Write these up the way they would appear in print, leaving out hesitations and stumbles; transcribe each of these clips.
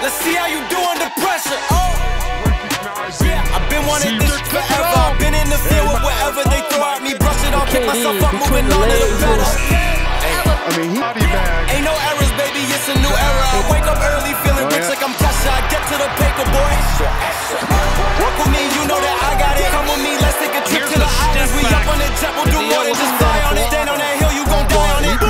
Let's see how you do under pressure. Oh, yeah, I've been wanting this forever. I've been in the field with whatever they throw at me. Brush it off, pick myself up, moving on to the better. Ain't no errors, baby, it's a new era. I wake up early, feeling rich like I'm Kesha. I get to the paper, boy. Work with me, you know that I got it. Come with me, let's take a trip to the islands. We up on the jet, we'll do more than just fly on it. Stand on that hill, you gon' die on it.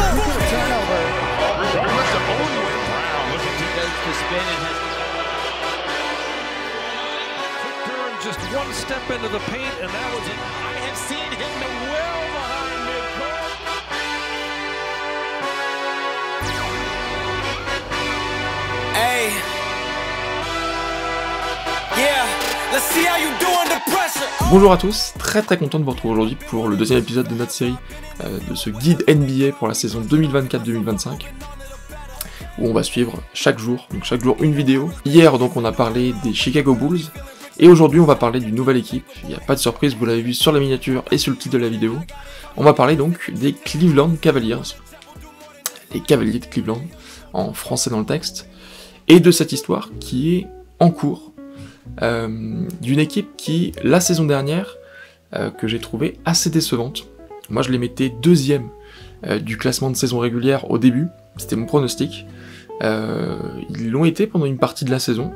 Just one step into the paint, and that was it. I have seen him well behind midcourt. Hey, yeah, let's see how you do under pressure. Bonjour à tous, très content de vous retrouver aujourd'hui pour le deuxième épisode de notre série de ce guide NBA pour la saison 2024-2025 où on va suivre chaque jour une vidéo. Hier donc on a parlé des Chicago Bulls et aujourd'hui on va parler d'une nouvelle équipe, il n'y a pas de surprise, vous l'avez vu sur la miniature et sur le titre de la vidéo. On va parler donc des Cleveland Cavaliers, les Cavaliers de Cleveland en français dans le texte, et de cette histoire qui est en cours. D'une équipe qui, la saison dernière, que j'ai trouvé assez décevante. Moi je les mettais deuxième du classement de saison régulière au début, c'était mon pronostic. Ils l'ont été pendant une partie de la saison,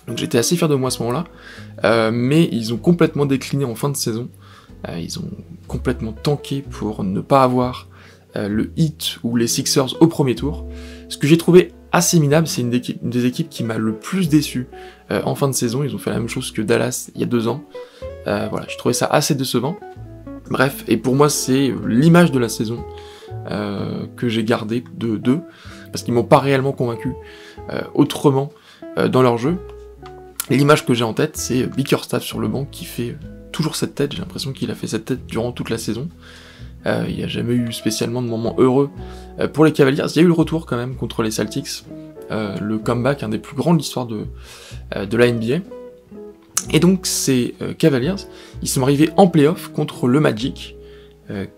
donc j'étais assez fier de moi à ce moment-là, mais ils ont complètement décliné en fin de saison. Ils ont complètement tanké pour ne pas avoir le Heat ou les Sixers au premier tour. Ce que j'ai trouvé assez minable, c'est une des équipes qui m'a le plus déçu en fin de saison. Ils ont fait la même chose que Dallas il y a 2 ans. Voilà, j'ai trouvé ça assez décevant. Bref, et pour moi c'est l'image de la saison que j'ai gardée de d'eux, parce qu'ils m'ont pas réellement convaincu autrement dans leur jeu. Et l'image que j'ai en tête, c'est Bickerstaff sur le banc qui fait toujours cette tête. J'ai l'impression qu'il a fait cette tête durant toute la saison. Il n'y a jamais eu spécialement de moment heureux pour les Cavaliers. Il y a eu le retour quand même contre les Celtics, le comeback, un des plus grands de l'histoire de la NBA. Et donc ces Cavaliers, ils sont arrivés en play-off contre le Magic,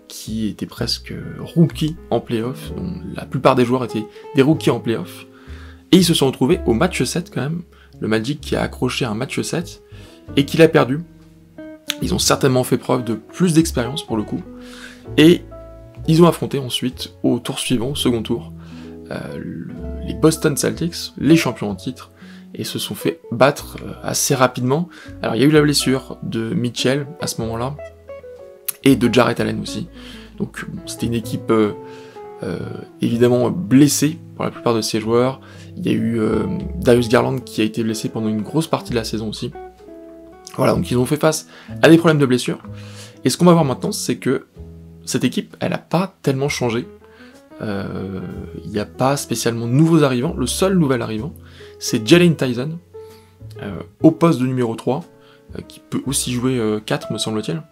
qui était presque rookie en play-off, dont la plupart des joueurs étaient des rookies en play-off. Et ils se sont retrouvés au match 7 quand même, le Magic qui a accroché un match 7, et qui l'a perdu. Ils ont certainement fait preuve de plus d'expérience pour le coup, et ils ont affronté ensuite au tour suivant, au second tour, les Boston Celtics, les champions en titre, et se sont fait battre assez rapidement. Alors il y a eu la blessure de Mitchell à ce moment-là, et de Jarrett Allen aussi, donc c'était une équipe évidemment blessée pour la plupart de ses joueurs. Il y a eu Darius Garland qui a été blessé pendant une grosse partie de la saison aussi. Voilà, donc ils ont fait face à des problèmes de blessure, et ce qu'on va voir maintenant, c'est que cette équipe, elle n'a pas tellement changé. Il n'y a pas spécialement de nouveaux arrivants. Le seul nouvel arrivant, c'est Jalen Tyson, au poste de numéro 3, qui peut aussi jouer 4, me semble-t-il.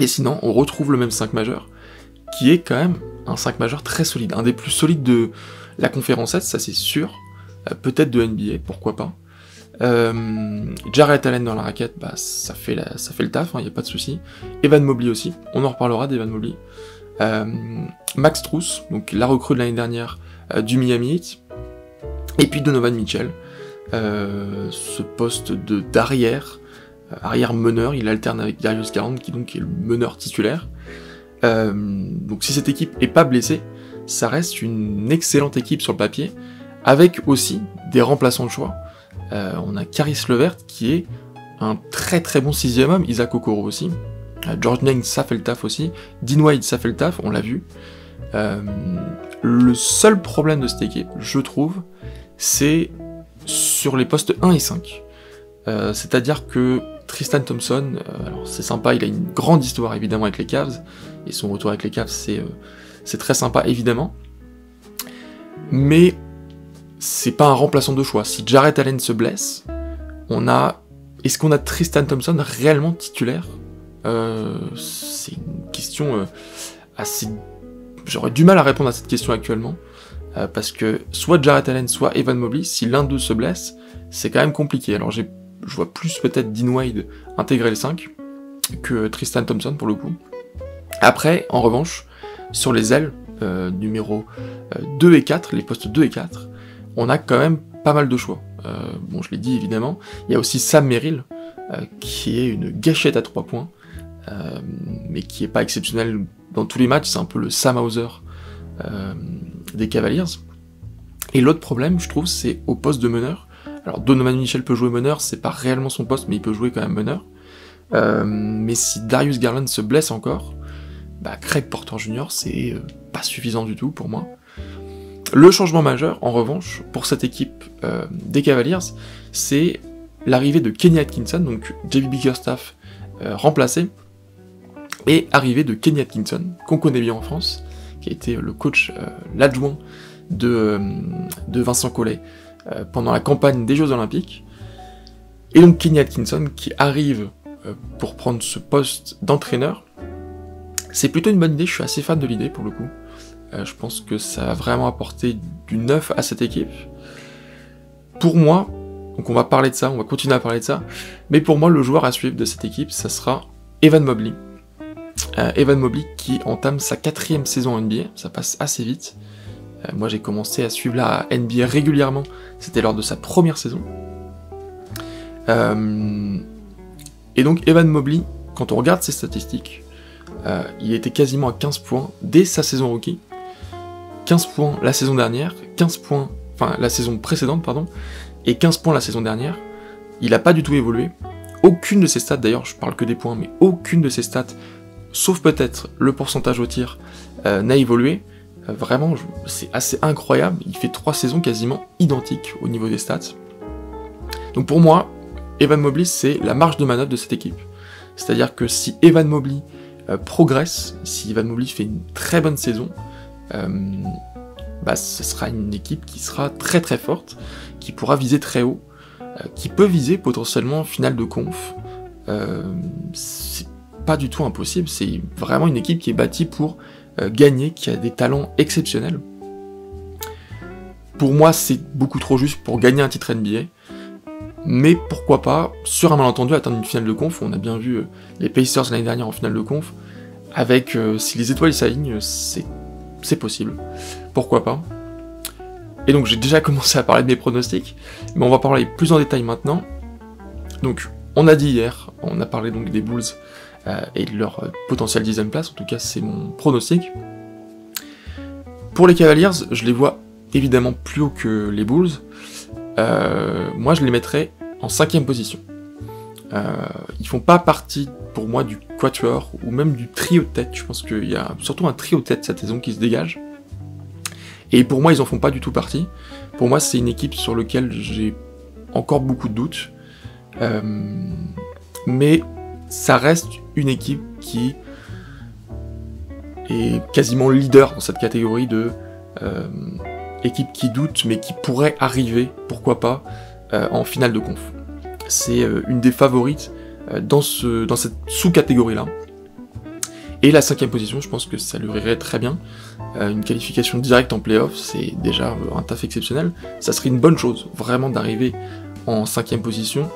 Et sinon, on retrouve le même 5 majeur, qui est quand même un 5 majeur très solide, un des plus solides de la conférence Est, ça c'est sûr, peut-être de NBA, pourquoi pas. Jarrett Allen dans la raquette, bah, ça fait le taf, il n'y a pas de souci. Evan Mobley aussi, on en reparlera d'Evan Mobley. Max Strus, donc la recrue de l'année dernière du Miami Heat. Et puis Donovan Mitchell, ce poste d'arrière, arrière meneur, il alterne avec Darius Garland qui donc est le meneur titulaire. Donc si cette équipe est pas blessée, ça reste une excellente équipe sur le papier, avec aussi des remplaçants de choix. On a Caris LeVert qui est un très bon 6e homme, Isaac Okoro aussi, George Niang ça fait le taf aussi, Dean Wade ça fait le taf, on l'a vu. Le seul problème de cette équipe, je trouve, c'est sur les postes 1 et 5. C'est-à-dire que Tristan Thompson, alors c'est sympa, il a une grande histoire évidemment avec les Cavs, et son retour avec les Cavs c'est très sympa évidemment, mais c'est pas un remplaçant de choix. Si Jarrett Allen se blesse, est-ce qu'on a Tristan Thompson réellement titulaire? C'est une question assez... J'aurais du mal à répondre à cette question actuellement, parce que soit Jarrett Allen, soit Evan Mobley, si l'un d'eux se blesse, c'est quand même compliqué. Alors je vois plus peut-être Dean Wade intégrer le 5 que Tristan Thompson pour le coup. Après, en revanche, sur les ailes, numéro 2 et 4, les postes 2 et 4, on a quand même pas mal de choix. Bon, je l'ai dit évidemment, il y a aussi Sam Merrill, qui est une gâchette à 3 points, mais qui est pas exceptionnel dans tous les matchs, c'est un peu le Sam Hauser des Cavaliers. Et l'autre problème, je trouve, c'est au poste de meneur. Alors Donovan Mitchell peut jouer meneur, c'est pas réellement son poste, mais il peut jouer quand même meneur. Mais si Darius Garland se blesse encore, bah Craig Porter Jr. c'est pas suffisant du tout pour moi. Le changement majeur, en revanche, pour cette équipe des Cavaliers, c'est l'arrivée de Kenny Atkinson, donc JB Bickerstaff remplacé, et arrivée de Kenny Atkinson, qu'on connaît bien en France, qui a été le coach, l'adjoint de Vincent Collet pendant la campagne des Jeux Olympiques. Et donc Kenny Atkinson qui arrive pour prendre ce poste d'entraîneur, c'est plutôt une bonne idée, je suis assez fan de l'idée pour le coup. Je pense que ça va vraiment apporter du neuf à cette équipe. Pour moi, donc on va parler de ça, on va continuer à parler de ça, mais pour moi le joueur à suivre de cette équipe, ça sera Evan Mobley. Evan Mobley qui entame sa 4e saison en NBA, ça passe assez vite. Moi j'ai commencé à suivre la NBA régulièrement, c'était lors de sa première saison. Et donc Evan Mobley, quand on regarde ses statistiques, il était quasiment à 15 points dès sa saison rookie. 15 points la saison dernière, 15 points, enfin la saison précédente, pardon, et 15 points la saison dernière. Il n'a pas du tout évolué. Aucune de ses stats, d'ailleurs, je parle que des points, mais aucune de ses stats, sauf peut-être le pourcentage au tir, n'a évolué. Vraiment, c'est assez incroyable. Il fait 3 saisons quasiment identiques au niveau des stats. Donc pour moi, Evan Mobley, c'est la marge de manœuvre de cette équipe. C'est-à-dire que si Evan Mobley progresse, si Evan Mobley fait une très bonne saison, bah, ce sera une équipe qui sera très très forte, qui pourra viser très haut, qui peut viser potentiellement finale de conf. C'est pas du tout impossible, c'est vraiment une équipe qui est bâtie pour gagner, qui a des talents exceptionnels. Pour moi, c'est beaucoup trop juste pour gagner un titre NBA, mais pourquoi pas, sur un malentendu, atteindre une finale de conf. On a bien vu les Pacers l'année dernière en finale de conf, avec si les étoiles s'alignent, c'est possible, pourquoi pas. Et donc j'ai déjà commencé à parler de mes pronostics, mais on va parler plus en détail maintenant. Donc on a dit hier, on a parlé donc des Bulls et de leur potentielle 10e place, en tout cas c'est mon pronostic. Pour les Cavaliers, je les vois évidemment plus haut que les Bulls. Moi je les mettrais en 5e position. Ils font pas partie pour moi du quatuor ou même du trio de tête. Je pense qu'il y a surtout un trio de tête cette saison qui se dégage. Et pour moi, ils en font pas du tout partie. Pour moi, c'est une équipe sur laquelle j'ai encore beaucoup de doutes. Mais ça reste une équipe qui est quasiment leader dans cette catégorie de équipe qui doute, mais qui pourrait arriver, pourquoi pas, en finale de conf. C'est une des favorites dans cette sous-catégorie-là. Et la 5e position, je pense que ça lui irait très bien. Une qualification directe en play-off, c'est déjà un taf exceptionnel. Ça serait une bonne chose, vraiment, d'arriver en 5e position.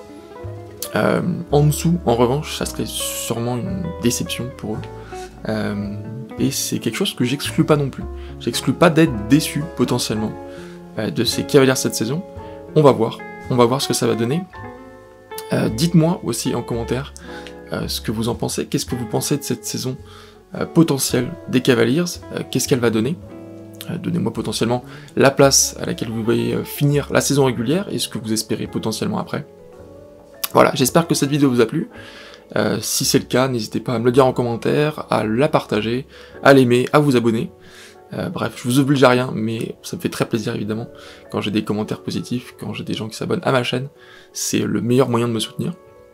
En dessous, en revanche, ça serait sûrement une déception pour eux. Et c'est quelque chose que j'exclus pas non plus. J'exclus pas d'être déçu, potentiellement, de ces Cavaliers cette saison. On va voir ce que ça va donner. Dites-moi aussi en commentaire ce que vous en pensez, qu'est-ce que vous pensez de cette saison potentielle des Cavaliers, qu'est-ce qu'elle va donner. Donnez-moi potentiellement la place à laquelle vous voyez finir la saison régulière et ce que vous espérez potentiellement après. Voilà, j'espère que cette vidéo vous a plu. Si c'est le cas, n'hésitez pas à me le dire en commentaire, à la partager, à l'aimer, à vous abonner. Bref, je vous oblige à rien, mais ça me fait très plaisir évidemment quand j'ai des commentaires positifs, quand j'ai des gens qui s'abonnent à ma chaîne. C'est le meilleur moyen de me soutenir,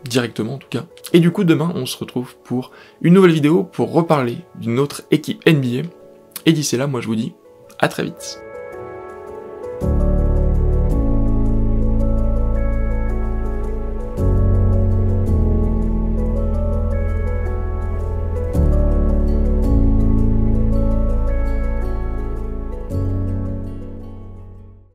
directement en tout cas. Et du coup, demain, on se retrouve pour une nouvelle vidéo pour reparler d'une autre équipe NBA. Et d'ici là, moi je vous dis à très vite.